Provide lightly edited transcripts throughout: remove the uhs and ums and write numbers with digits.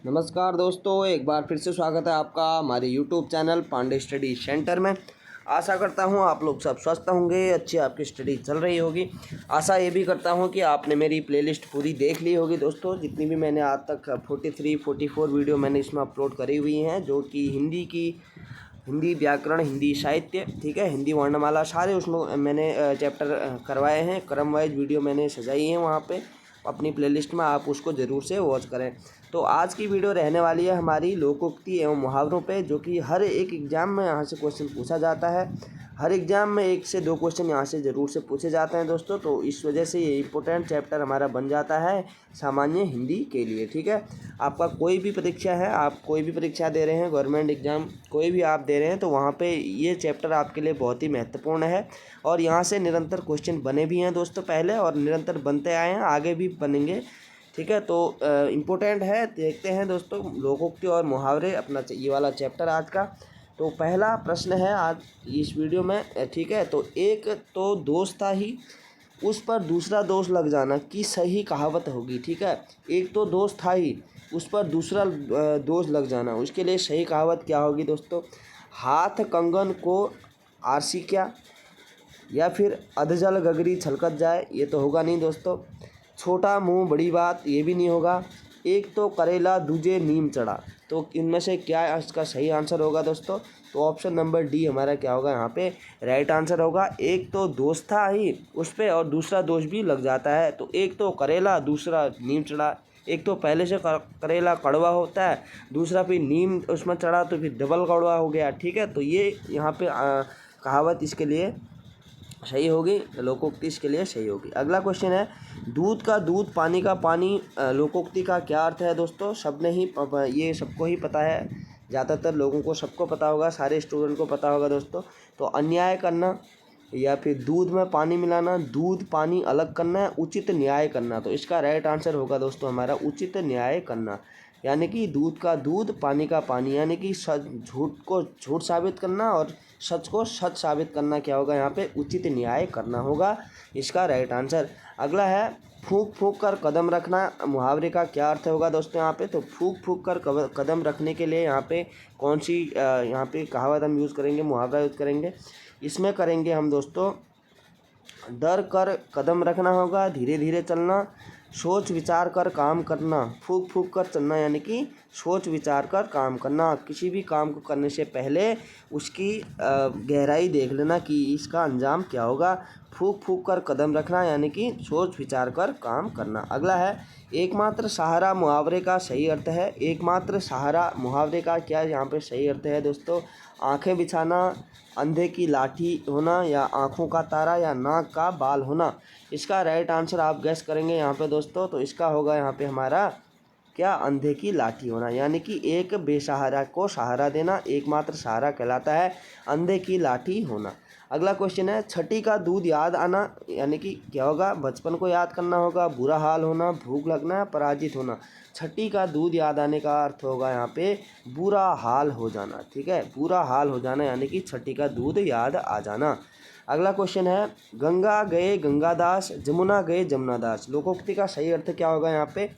नमस्कार दोस्तों, एक बार फिर से स्वागत है आपका हमारे YouTube channel Pandey study centre में। आशा करता हूं आप लोग सब स्वस्थ होंगे, अच्छी आपकी स्टडी चल रही होगी। आशा ये भी करता हूं कि आपने मेरी प्लेलिस्ट पूरी देख ली होगी दोस्तों। जितनी भी मैंने आज तक 43-44 वीडियो मैंने इसमें अपलोड करी हुई हैं, जो कि हिंदी व्याकरण, हिंदी साहित्य, ठीक है, हिंदी वर्णमाला, सारे उसमें मैंने चैप्टर करवाए हैं। क्रम वाइज वीडियो मैंने सजाई हैं वहाँ पे अपनी प्लेलिस्ट में, आप उसको ज़रूर से वॉच करें। तो आज की वीडियो रहने वाली है हमारी लोकोक्ति एवं मुहावरों पे, जो कि हर एक एग्ज़ाम में यहाँ से क्वेश्चन पूछा जाता है। हर एग्ज़ाम में 1 से 2 क्वेश्चन यहाँ से ज़रूर से पूछे जाते हैं दोस्तों। तो इस वजह से ये इम्पोर्टेंट चैप्टर हमारा बन जाता है सामान्य हिंदी के लिए, ठीक है। आपका कोई भी परीक्षा है, आप कोई भी परीक्षा दे रहे हैं, गवर्नमेंट एग्ज़ाम कोई भी आप दे रहे हैं, तो वहाँ पे ये चैप्टर आपके लिए बहुत ही महत्वपूर्ण है। और यहाँ से निरंतर क्वेश्चन बने भी हैं दोस्तों पहले, और निरंतर बनते आए हैं, आगे भी बनेंगे, ठीक है। तो इम्पोर्टेंट है, देखते हैं दोस्तों लोकोक्ति और मुहावरे, अपना ये वाला चैप्टर आज का। तो पहला प्रश्न है आज इस वीडियो में, ठीक है। तो एक तो दोस्त था ही, उस पर दूसरा दोस्त लग जाना की सही कहावत होगी, ठीक है। एक तो दोस्त था ही, उस पर दूसरा दोस्त लग जाना, उसके लिए सही कहावत क्या होगी दोस्तों। हाथ कंगन को आरसी क्या, या फिर अधजल गगरी छलकत जाए, ये तो होगा नहीं दोस्तों। छोटा मुंह बड़ी बात, ये भी नहीं होगा। एक तो करेला दूजे नीम चढ़ा, तो इनमें से क्या इसका सही आंसर होगा दोस्तों। तो ऑप्शन नंबर डी हमारा क्या होगा यहाँ पे राइट आंसर होगा। एक तो दोस्त था ही उस पर और दूसरा दोस्त भी लग जाता है, तो एक तो करेला दूसरा नीम चढ़ा। एक तो पहले से करेला कड़वा होता है, दूसरा फिर नीम उसमें चढ़ा तो फिर डबल कड़वा हो गया, ठीक है। तो ये यहाँ पे कहावत इसके लिए सही होगी, लोकोक्ति इसके लिए सही होगी। अगला क्वेश्चन है, दूध का दूध पानी का पानी, लोकोक्ति का क्या अर्थ है दोस्तों। सबने ही ये सबको ही पता है, ज़्यादातर लोगों को सबको पता होगा, सारे स्टूडेंट को पता होगा दोस्तों। तो अन्याय करना, या फिर दूध में पानी मिलाना, दूध पानी अलग करना, उचित न्याय करना, तो इसका राइट आंसर होगा दोस्तों हमारा उचित न्याय करना। यानी कि दूध का दूध पानी का पानी, यानी कि झूठ को झूठ साबित करना और सच को सच साबित करना, क्या होगा यहाँ पे उचित न्याय करना होगा इसका राइट आंसर। अगला है, फूंक फूंक कर कदम रखना, मुहावरे का क्या अर्थ होगा दोस्तों यहाँ पे। तो फूंक फूंक कर कदम रखने के लिए यहाँ पे कौन सी यहाँ पे कहावत हम यूज़ करेंगे, मुहावरा यूज़ करेंगे। इसमें करेंगे हम दोस्तों, डर कर कदम रखना होगा, धीरे धीरे चलना, सोच विचार कर काम करना, फूंक फूंक कर चलना, यानी कि सोच विचार कर काम करना। किसी भी काम को करने से पहले उसकी गहराई देख लेना कि इसका अंजाम क्या होगा। फूंक फूंक कर कदम रखना, यानी कि सोच विचार कर काम करना। अगला है, एकमात्र सहारा मुहावरे का सही अर्थ है। एकमात्र सहारा मुहावरे का क्या यहाँ पे सही अर्थ है दोस्तों। आंखें बिछाना, अंधे की लाठी होना, या आँखों का तारा, या नाक का बाल होना। इसका राइट आंसर आप गैस करेंगे यहाँ पे दोस्तों, तो इसका होगा यहाँ पे हमारा क्या, अंधे की लाठी होना। यानी कि एक बेसहारा को सहारा देना एकमात्र सहारा कहलाता है, अंधे की लाठी होना। अगला क्वेश्चन है, छठी का दूध याद आना, यानी कि क्या होगा, बचपन को याद करना होगा, बुरा हाल होना, भूख लगना, पराजित होना। छठी का दूध याद आने का अर्थ होगा यहाँ पे बुरा हाल हो जाना, ठीक है, बुरा हाल हो जाना, यानी कि छठी का दूध याद आ जाना। अगला क्वेश्चन है, गंगा गए गंगादास, जमुना गए जमुनादास, लोकोक्ति का सही अर्थ क्या होगा यहाँ पे।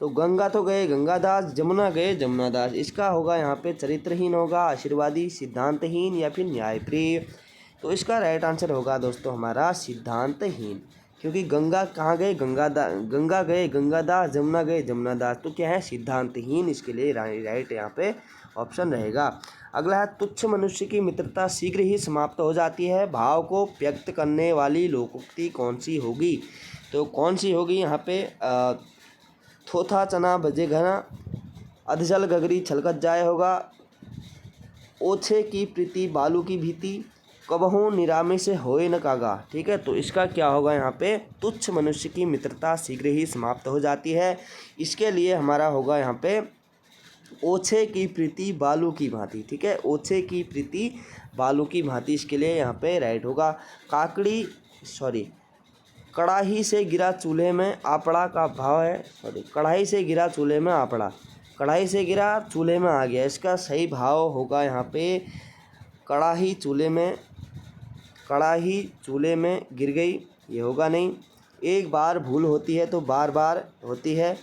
तो गंगा तो गए गंगादास, जमुना गए जमुनादास, इसका होगा यहाँ पे चरित्रहीन होगा, आशीर्वादी, सिद्धांतहीन, या फिर न्यायप्रिय। तो इसका राइट आंसर होगा दोस्तों हमारा सिद्धांतहीन, क्योंकि गंगा कहाँ गए गंगा गए गंगादास, जमुना गए जमुनादास, तो क्या है सिद्धांतहीन, इसके लिए राइट यहाँ पे ऑप्शन रहेगा। अगला है, तुच्छ मनुष्य की मित्रता शीघ्र ही समाप्त हो जाती है, भाव को व्यक्त करने वाली लोकोक्ति कौन सी होगी। तो कौन सी होगी यहाँ पे, थोथा चना भजे घना, अधजल गगरी छलकत जाए होगा, ओछे की प्रीति बालू की भीति, कबहू निरामे से होए न कागा, ठीक है। तो इसका क्या होगा यहाँ पे, तुच्छ मनुष्य की मित्रता शीघ्र ही समाप्त हो जाती है, इसके लिए हमारा होगा यहाँ पे ओछे की प्रीति बालू की भांति, ठीक है, ओछे की प्रीति बालू की भांति, इसके लिए यहाँ पे राइट होगा। कड़ाही से गिरा चूल्हे में आपड़ा का भाव है, कढ़ाई से गिरा चूल्हे में आपड़ा, कढ़ाई से गिरा चूल्हे में आ गया, इसका सही भाव होगा यहाँ पे कढ़ाई चूल्हे में गिर गई, ये होगा नहीं। एक बार भूल होती है तो बार बार होती है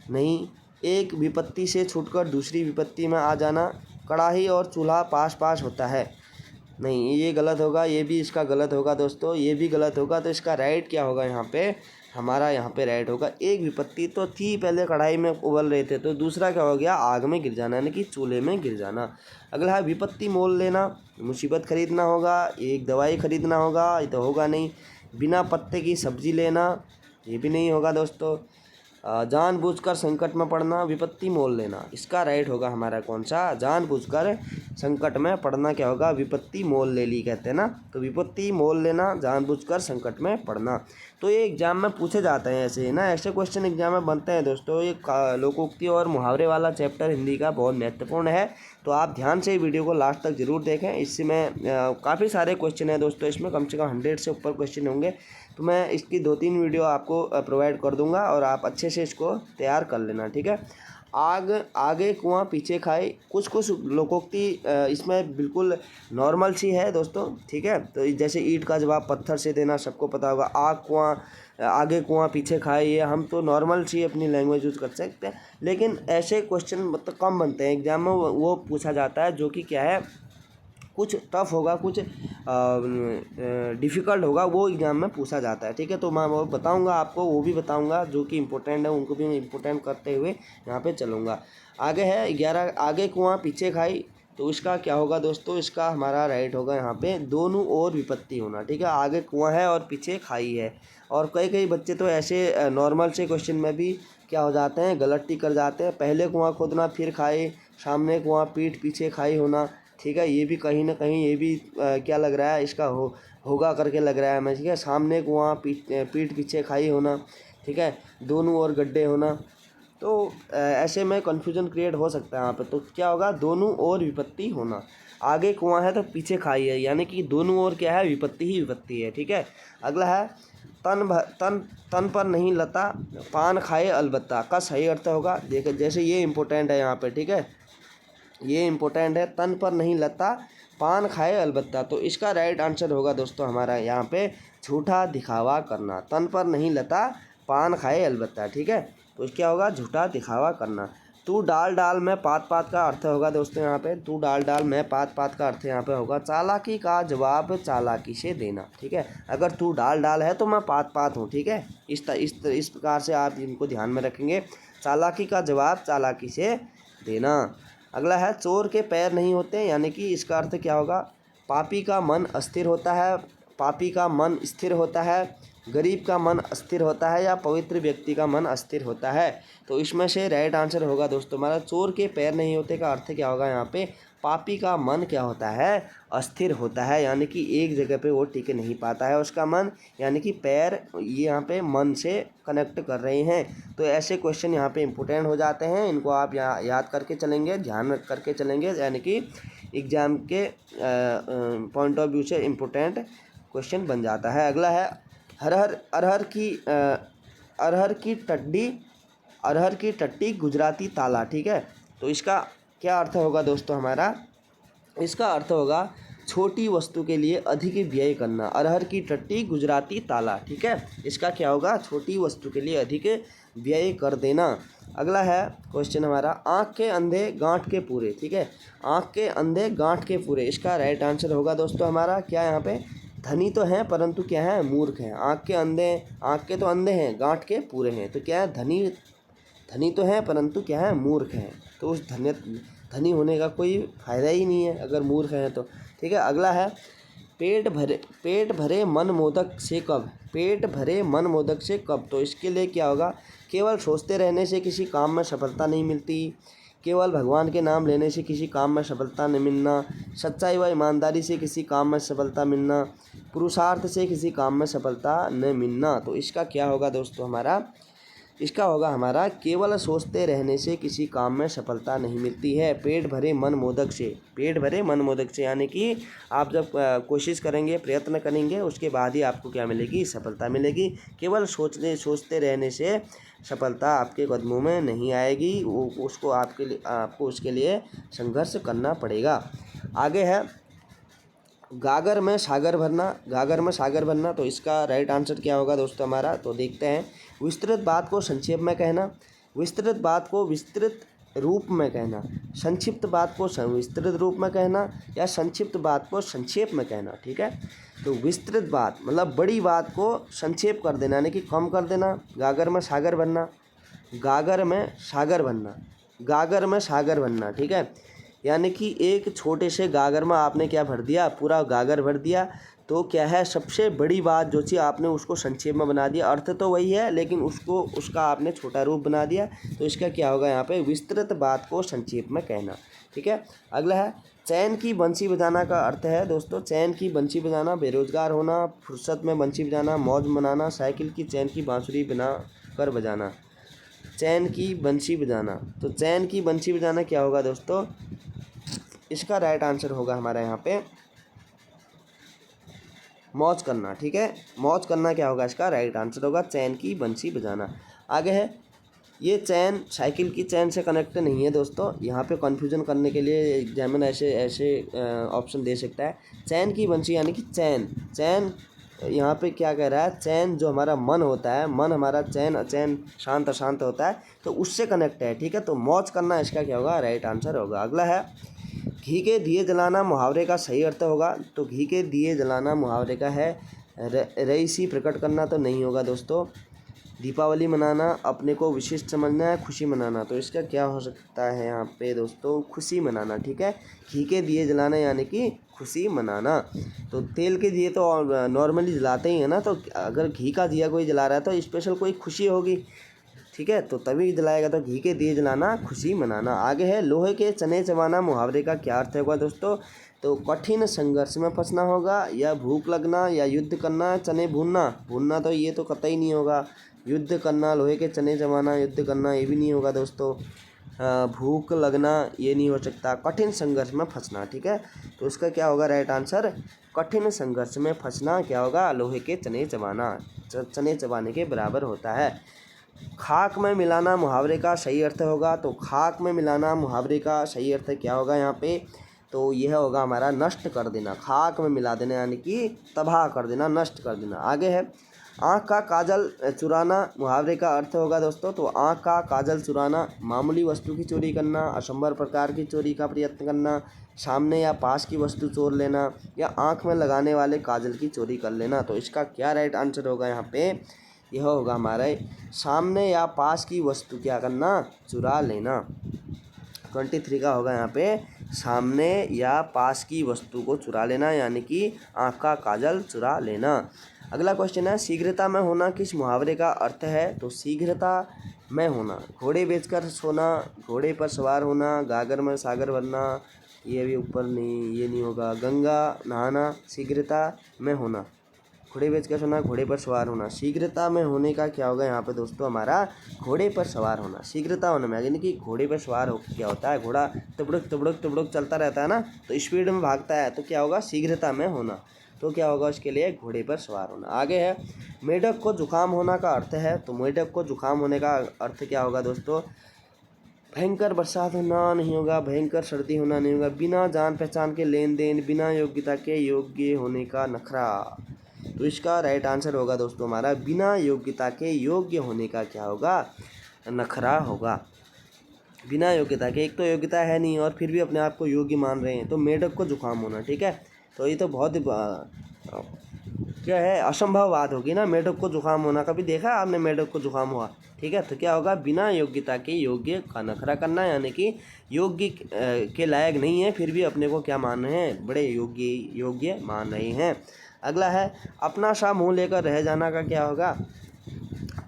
नहीं, एक विपत्ति से छूटकर दूसरी विपत्ति में आ जाना। कढ़ाई और चूल्हा पास पास होता है। नहीं, ये गलत होगा, ये भी इसका गलत होगा दोस्तों, ये भी गलत होगा। तो इसका राइट क्या होगा यहाँ पे, हमारा यहाँ पे राइट होगा एक विपत्ति तो थी, पहले कढ़ाई में उबल रहे थे, तो दूसरा क्या हो गया, आग में गिर जाना, यानी कि चूल्हे में गिर जाना। अगला है विपत्ति मोल लेना, मुसीबत खरीदना होगा, एक दवाई खरीदना होगा, ये तो होगा नहीं। बिना पत्ते की सब्जी लेना, ये भी नहीं होगा दोस्तों। जानबूझकर संकट में पड़ना, विपत्ति मोल लेना, इसका राइट होगा हमारा कौन सा, जानबूझकर संकट में पड़ना क्या होगा, विपत्ति मोल ले ली कहते हैं ना, तो विपत्ति मोल लेना, जानबूझकर संकट में पड़ना। तो ये एग्जाम में पूछे जाते हैं ऐसे ना, ऐसे क्वेश्चन एग्जाम में बनते हैं दोस्तों। ये लोकोक्ति और मुहावरे वाला चैप्टर हिंदी का बहुत महत्वपूर्ण है, तो आप ध्यान से वीडियो को लास्ट तक जरूर देखें। इससे मैं काफ़ी सारे क्वेश्चन हैं दोस्तों, इसमें कम से कम 100 से ऊपर क्वेश्चन होंगे, तो मैं इसकी 2-3 वीडियो आपको प्रोवाइड कर दूंगा और आप अच्छे से इसको तैयार कर लेना, ठीक है। आगे कुआं पीछे खाए, कुछ लोकोक्ति इसमें बिल्कुल नॉर्मल सी है दोस्तों, ठीक है। तो जैसे ईंट का जवाब पत्थर से देना सबको पता होगा, आगे कुआं पीछे खाए, ये हम तो नॉर्मल सी अपनी लैंग्वेज यूज़ कर सकते हैं। लेकिन ऐसे क्वेश्चन मतलब कम बनते हैं एग्जाम में, वो पूछा जाता है जो कि क्या है, कुछ टफ होगा, कुछ डिफ़िकल्ट होगा, वो एग्ज़ाम में पूछा जाता है, ठीक है। तो मैं वो बताऊंगा आपको, वो भी बताऊंगा जो कि इम्पोर्टेंट है, उनको भी मैं इम्पोर्टेंट करते हुए यहाँ पे चलूँगा। आगे है 11, आगे कुआं पीछे खाई, तो इसका क्या होगा दोस्तों, इसका हमारा राइट होगा यहाँ पे दोनों ओर विपत्ति होना, ठीक है। आगे कुआं है और पीछे खाई है, और कई बच्चे तो ऐसे नॉर्मल से क्वेश्चन में भी क्या हो जाते हैं, गलती कर जाते हैं। पहले कुआं खोदना फिर खाई, सामने कुआं पीठ पीछे खाई होना, ठीक है। ये भी कहीं ना कहीं ये भी क्या लग रहा है, इसका होगा करके लग रहा है हमें, ठीक है। सामने कुआं पीठ पीछे खाई होना, ठीक है, दोनों ओर गड्ढे होना, तो ऐसे में कन्फ्यूजन क्रिएट हो सकता है यहाँ पे। तो क्या होगा, दोनों ओर विपत्ति होना। आगे कुआं है तो पीछे खाई है, यानी कि दोनों ओर क्या है, विपत्ति ही विपत्ति है, ठीक है। अगला है तन पर नहीं लता, पान खाए अलबत्ता, का सही अर्थ होगा, देखिए जैसे ये इम्पोर्टेंट है यहाँ पे, ठीक है, ये इम्पोर्टेंट है, तन पर नहीं लता, पान खाए अलबत्ता। तो इसका राइट आंसर होगा दोस्तों हमारा यहाँ पे झूठा दिखावा करना, तन पर नहीं लता, पान खाए अलबत्ता, ठीक है। तो क्या होगा, झूठा दिखावा करना। तू डाल डाल में पात पात का अर्थ होगा दोस्तों यहाँ पे, तू डाल डाल में पात पात का अर्थ यहाँ पे होगा चालाकी का जवाब चालाकी से देना, ठीक है। अगर तू डाल डाल है तो मैं पात पात हूँ, ठीक है। इस प्रकार से आप इनको ध्यान में रखेंगे, चालाकी का जवाब चालाकी से देना। अगला है चोर के पैर नहीं होते, यानी कि इसका अर्थ क्या होगा, पापी का मन अस्थिर होता है, पापी का मन स्थिर होता है, गरीब का मन अस्थिर होता है, या पवित्र व्यक्ति का मन अस्थिर होता है। तो इसमें से राइट आंसर होगा दोस्तों हमारा चोर के पैर नहीं होते का अर्थ क्या होगा यहाँ पे, पापी का मन क्या होता है, अस्थिर होता है, यानी कि एक जगह पे वो टिक नहीं पाता है उसका मन, यानी कि पैर ये यहाँ पे मन से कनेक्ट कर रहे हैं। तो ऐसे क्वेश्चन यहाँ पे इम्पोर्टेंट हो जाते हैं, इनको आप याद करके चलेंगे, ध्यान रख करके चलेंगे, यानी कि एग्ज़ाम के पॉइंट ऑफ व्यू से इम्पोर्टेंट क्वेश्चन बन जाता है। अगला है अरहर की टट्टी गुजराती ताला, ठीक है। तो इसका क्या अर्थ होगा दोस्तों हमारा, इसका अर्थ होगा छोटी वस्तु के लिए अधिक व्यय करना, अरहर की टट्टी गुजराती ताला, ठीक है। इसका क्या होगा, छोटी वस्तु के लिए अधिक व्यय कर देना। अगला है क्वेश्चन हमारा, आँख के अंधे गांठ के पूरे, ठीक है, आँख के अंधे गांठ के पूरे। इसका राइट आंसर होगा दोस्तों हमारा क्या, यहाँ पे धनी तो हैं परंतु क्या है, मूर्ख हैं। आँख के तो अंधे हैं, गांठ के पूरे हैं, तो क्या है, धनी तो हैं परंतु क्या है, मूर्ख हैं। तो उस धनी होने का कोई फ़ायदा ही नहीं है अगर मूर्ख हैं तो, ठीक है। अगला है पेट भरे मन मोदक से कब, पेट भरे मन मोदक से कब। तो इसके लिए क्या होगा, केवल सोचते रहने से किसी काम में सफलता नहीं मिलती, केवल भगवान के नाम लेने से किसी काम में सफलता नहीं मिलना, सच्चाई व ईमानदारी से किसी काम में सफलता मिलना, पुरुषार्थ से किसी काम में सफलता न मिलना। तो इसका क्या होगा दोस्तों हमारा, इसका होगा हमारा केवल सोचते रहने से किसी काम में सफलता नहीं मिलती है, पेट भरे मन मोदक से, पेट भरे मन मोदक से, यानी कि आप जब कोशिश करेंगे, प्रयत्न करेंगे, उसके बाद ही आपको क्या मिलेगी, सफलता मिलेगी। केवल सोचते रहने से सफलता आपके कदमों में नहीं आएगी, उसको आपको उसके लिए संघर्ष करना पड़ेगा। आगे है गागर में सागर भरना, तो इसका राइट आंसर क्या होगा दोस्तों हमारा, तो देखते हैं। विस्तृत बात को संक्षेप में कहना, विस्तृत बात को विस्तृत रूप में कहना, संक्षिप्त बात को विस्तृत रूप में कहना या संक्षिप्त बात को संक्षेप में कहना। ठीक है, तो विस्तृत बात मतलब बड़ी बात को संक्षेप कर देना यानी कि कम कर देना। गागर में सागर बनना, गागर में सागर बनना, गागर में सागर बनना। ठीक है, यानी कि एक छोटे से गागर में आपने क्या भर दिया, पूरा गागर भर दिया, तो क्या है सबसे बड़ी बात जो चीज़ आपने उसको संक्षेप में बना दिया। अर्थ तो वही है लेकिन उसका आपने छोटा रूप बना दिया, तो इसका क्या होगा यहाँ पे, विस्तृत बात को संक्षेप में कहना। ठीक है, अगला है चैन की बंसी बजाना का अर्थ है दोस्तों, चैन की बंसी बजाना, बेरोजगार होना, फुर्सत में बंसी बजाना, मौज मनाना, साइकिल की चैन की बांसुरी बना कर बजाना। चैन की बंसी बजाना, तो चैन की बंसी बजाना क्या होगा दोस्तों, इसका राइट आंसर होगा हमारा यहाँ पे मौज करना। ठीक है, मौज करना क्या होगा, इसका राइट आंसर होगा चैन की बंसी बजाना। आगे है, ये चैन साइकिल की चैन से कनेक्ट नहीं है दोस्तों, यहाँ पे कन्फ्यूजन करने के लिए एग्जामिनर ऐसे ऑप्शन दे सकता है। चैन की बंसी यानी कि चैन, चैन यहाँ पे क्या कह रहा है, चैन जो हमारा मन होता है, मन हमारा चैन अचैन शांत अशांत होता है, तो उससे कनेक्ट है। ठीक है, तो मौज करना इसका क्या होगा, राइट आंसर होगा। अगला है, घी के दिए जलाना मुहावरे का सही अर्थ होगा, तो घी के दिए जलाना मुहावरे का है रईसी प्रकट करना, तो नहीं होगा दोस्तों। दीपावली मनाना, अपने को विशिष्ट समझना है, खुशी मनाना, तो इसका क्या हो सकता है यहाँ पे दोस्तों, खुशी मनाना। ठीक है, घी के दिए जलाना यानी कि खुशी मनाना। तो तेल के दिए तो नॉर्मली जलाते ही है ना, तो अगर घी का दिया कोई जला रहा है तो स्पेशल कोई खुशी होगी। ठीक है, तो तभी जलाएगा, तो घी के दिए जलाना, खुशी मनाना। आगे है, लोहे के चने चबाना मुहावरे का क्या अर्थ होगा दोस्तों, तो कठिन संघर्ष में फंसना होगा, या भूख लगना, या युद्ध करना, चने भूनना, भूनना तो ये तो कतई नहीं होगा। युद्ध करना, लोहे के चने चबाना, युद्ध करना ये भी नहीं होगा दोस्तों। भूख लगना ये नहीं हो सकता। कठिन संघर्ष में फंसना। ठीक है, तो उसका क्या होगा राइट आंसर, कठिन संघर्ष में फंसना क्या होगा, लोहे के चने चबाना, चने चबाने के बराबर होता है। खाक में मिलाना मुहावरे का सही अर्थ होगा, तो खाक में मिलाना मुहावरे का सही अर्थ क्या होगा यहाँ पे, तो यह होगा हमारा नष्ट कर देना। खाक में मिला देना यानी कि तबाह कर देना, नष्ट कर देना। आगे है, आँख का काजल चुराना मुहावरे का अर्थ होगा दोस्तों, तो आँख का काजल चुराना, मामूली वस्तु की चोरी करना, असंभव प्रकार की चोरी का प्रयत्न करना, सामने या पास की वस्तु चोर लेना, या आँख में लगाने वाले काजल की चोरी कर लेना। तो इसका क्या राइट आंसर होगा यहाँ पे, यह होगा हमारे सामने या पास की वस्तु क्या करना, चुरा लेना। 23 का होगा यहाँ पे सामने या पास की वस्तु को चुरा लेना यानी कि आँख का काजल चुरा लेना। अगला क्वेश्चन है, शीघ्रता में होना किस मुहावरे का अर्थ है, तो शीघ्रता में होना, घोड़े बेचकर सोना, घोड़े पर सवार होना, गागर में सागर बनना, ये भी ऊपर नहीं, ये नहीं होगा। गंगा नहाना, शीघ्रता में होना, घोड़े बेचकर सोना, घोड़े पर सवार होना। शीघ्रता में होने का क्या होगा यहाँ पे दोस्तों, हमारा घोड़े पर सवार होना। शीघ्रता होने में यानी कि घोड़े पर सवार हो क्या होता है, घोड़ा तबड़क तबड़क तबड़क चलता रहता है ना, तो स्पीड में भागता है, तो क्या होगा, शीघ्रता में होना, तो क्या होगा उसके लिए, घोड़े पर सवार होना। आगे है, मेढक को जुकाम होना का अर्थ है, तो मेढक को जुकाम होने का अर्थ क्या होगा दोस्तों, भयंकर बरसात होना नहीं होगा, भयंकर सर्दी होना नहीं होगा, बिना जान पहचान के लेन देन, बिना योग्यता के योग्य होने का नखरा। तो इसका राइट आंसर होगा दोस्तों हमारा बिना योग्यता के योग्य होने का क्या होगा, नखरा होगा। बिना योग्यता के, एक तो योग्यता है नहीं और फिर भी अपने आप को योग्य मान रहे हैं, तो मेढक को जुकाम होना। ठीक है, तो ये तो बहुत क्या है, असंभव बात होगी ना, मेढक को जुकाम होना। कभी देखा आपने मेढक को जुकाम हुआ। ठीक है, तो क्या होगा, बिना योग्यता के योग्य का नखरा करना यानी कि योग्य के लायक नहीं है फिर भी अपने को क्या मान रहे हैं, बड़े योग्य मान रहे हैं। अगला है, अपना सा मुँह लेकर रह जाना का क्या होगा,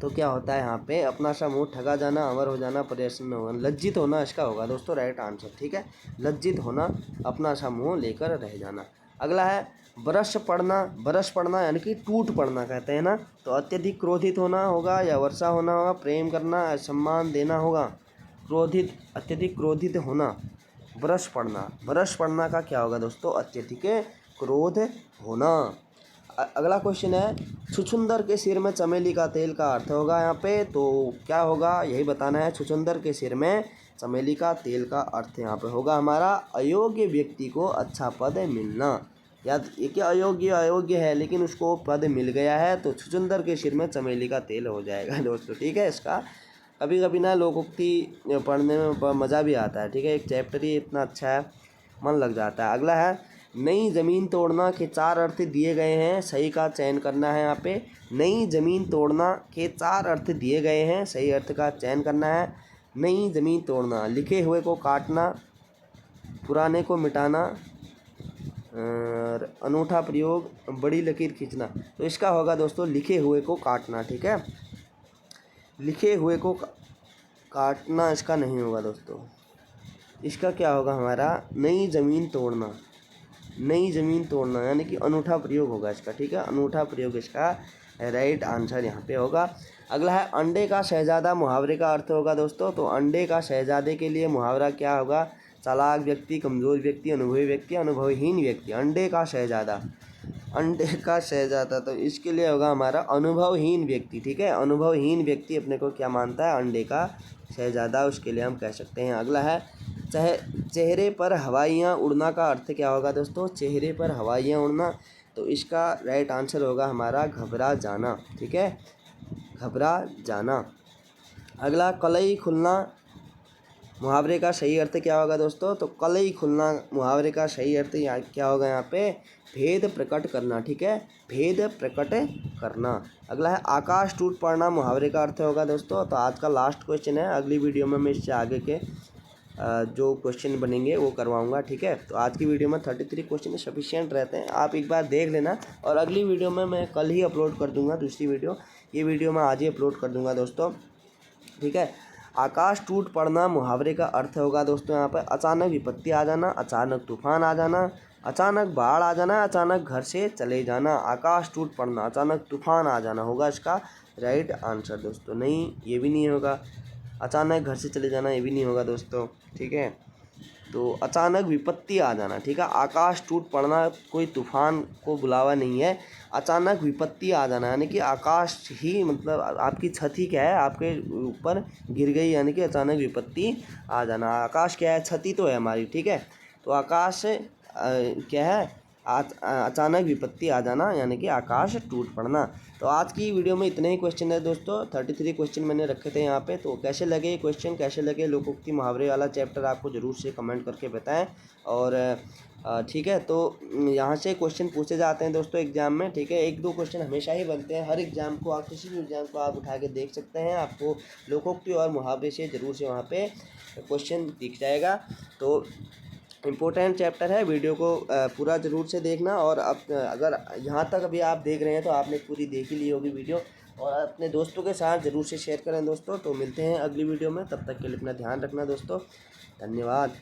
तो क्या होता है यहाँ पे, अपना सा मुँह ठगा जाना, अमर हो जाना, प्रसन्न होना, लज्जित होना इसका होगा दोस्तों राइट आंसर। ठीक है, लज्जित होना, अपना सा मुँह लेकर रह जाना। अगला है, बरस पड़ना यानी कि टूट पड़ना कहते हैं ना, तो अत्यधिक क्रोधित होना होगा या वर्षा होना होगा, प्रेम करना, सम्मान देना होगा, क्रोधित, अत्यधिक क्रोधित होना, बरस पड़ना का क्या होगा दोस्तों, अत्यधिक क्रोध होना। अगला क्वेश्चन है, छुछुंदर के सिर में चमेली का तेल का अर्थ होगा यहाँ पे, तो क्या होगा यही बताना है। छुछुंदर के सिर में चमेली का तेल का अर्थ यहाँ पे होगा हमारा अयोग्य व्यक्ति को अच्छा पद मिलना। याद, ये क्या अयोग्य है लेकिन उसको पद मिल गया है, तो छुछुंदर के सिर में चमेली का तेल हो जाएगा दोस्तों। ठीक है, इसका कभी कभी ना लोकोक्ति पढ़ने में मज़ा भी आता है, ठीक है। एक चैप्टर ही इतना अच्छा है, मन लग जाता है। अगला है नई ज़मीन तोड़ना के 4 अर्थ दिए गए हैं, सही का चयन करना है। यहाँ पे नई ज़मीन तोड़ना के 4 अर्थ दिए गए हैं, सही अर्थ का चयन करना है। नई ज़मीन तोड़ना, लिखे हुए को काटना, पुराने को मिटाना, और अनूठा प्रयोग, बड़ी लकीर खींचना। तो इसका होगा दोस्तों लिखे हुए को काटना, ठीक है। लिखे हुए को काटना इसका नहीं होगा दोस्तों। इसका क्या होगा हमारा नई ज़मीन तोड़ना। नई ज़मीन तोड़ना यानी कि अनूठा प्रयोग होगा इसका, ठीक है। अनूठा प्रयोग इसका राइट आंसर यहाँ पे होगा। अगला है अंडे का शहज़ादा, मुहावरे का अर्थ होगा दोस्तों। तो अंडे का शहज़ादे के लिए मुहावरा क्या होगा? चालाक व्यक्ति, कमज़ोर व्यक्ति, अनुभवी व्यक्ति, अनुभवहीन व्यक्ति। अंडे का शहज़ादा, अंडे का शहज़ादा, तो इसके लिए होगा हमारा अनुभवहीन व्यक्ति, ठीक है। अनुभवहीन व्यक्ति अपने को क्या मानता है? अंडे का शहज़ादा, उसके लिए हम कह सकते हैं। अगला है चेहरे पर हवाइयाँ उड़ना का अर्थ क्या होगा दोस्तों? चेहरे पर हवाइयाँ उड़ना, तो इसका राइट आंसर होगा हमारा घबरा जाना, ठीक है। घबरा जाना। अगला कलई खुलना, मुहावरे का सही अर्थ क्या होगा दोस्तों? तो कलई खुलना मुहावरे का सही अर्थ यहाँ क्या होगा? यहाँ पे भेद प्रकट करना, ठीक है। भेद प्रकट करना। अगला है आकाश टूट पड़ना, मुहावरे का अर्थ होगा दोस्तों। तो आज का लास्ट क्वेश्चन है, अगली वीडियो में मैं इससे आगे के जो क्वेश्चन बनेंगे वो करवाऊंगा, ठीक है। तो आज की वीडियो में 33 क्वेश्चन सफिशिएंट रहते हैं, आप एक बार देख लेना। और अगली वीडियो में मैं कल ही अपलोड कर दूंगा दूसरी वीडियो, ये वीडियो मैं आज ही अपलोड कर दूंगा दोस्तों, ठीक है। आकाश टूट पड़ना मुहावरे का अर्थ होगा दोस्तों यहाँ पर अचानक विपत्ति आ जाना, अचानक तूफान आ जाना, अचानक बाढ़ आ जाना, अचानक घर से चले जाना। आकाश टूट पड़ना, अचानक तूफान आ जाना होगा इसका राइट आंसर दोस्तों। नहीं, ये भी नहीं होगा। अचानक घर से चले जाना, ये भी नहीं होगा दोस्तों, ठीक है। तो अचानक विपत्ति आ जाना, ठीक है। आकाश टूट पड़ना कोई तूफान को बुलावा नहीं है, अचानक विपत्ति आ जाना यानी कि आकाश ही मतलब आपकी छत ही क्या है, आपके ऊपर गिर गई, यानी कि अचानक विपत्ति आ जाना। आकाश क्या है? छत ही तो है हमारी, ठीक है। तो आकाश क्या है? अचानक विपत्ति आ जाना यानी कि आकाश टूट पड़ना। तो आज की वीडियो में इतने ही क्वेश्चन है दोस्तों, 33 क्वेश्चन मैंने रखे थे यहाँ पे। तो कैसे लगे क्वेश्चन, कैसे लगे लोकोक्ति मुहावरे वाला चैप्टर, आपको ज़रूर से कमेंट करके बताएं। और ठीक है, तो यहाँ से क्वेश्चन पूछे जाते हैं दोस्तों एग्जाम में, ठीक है। 1-2 क्वेश्चन हमेशा ही बनते हैं हर एग्जाम को, आप किसी भी एग्जाम को आप उठा के देख सकते हैं, आपको लोकोक्ति और मुहावरे से ज़रूर से वहाँ पे क्वेश्चन दिख जाएगा। तो इम्पोर्टेंट चैप्टर है, वीडियो को पूरा ज़रूर से देखना। और अब अगर यहाँ तक अभी आप देख रहे हैं तो आपने पूरी देख ही ली होगी वीडियो, और अपने दोस्तों के साथ ज़रूर से शेयर करें दोस्तों। तो मिलते हैं अगली वीडियो में, तब तक के लिए अपना ध्यान रखना दोस्तों, धन्यवाद।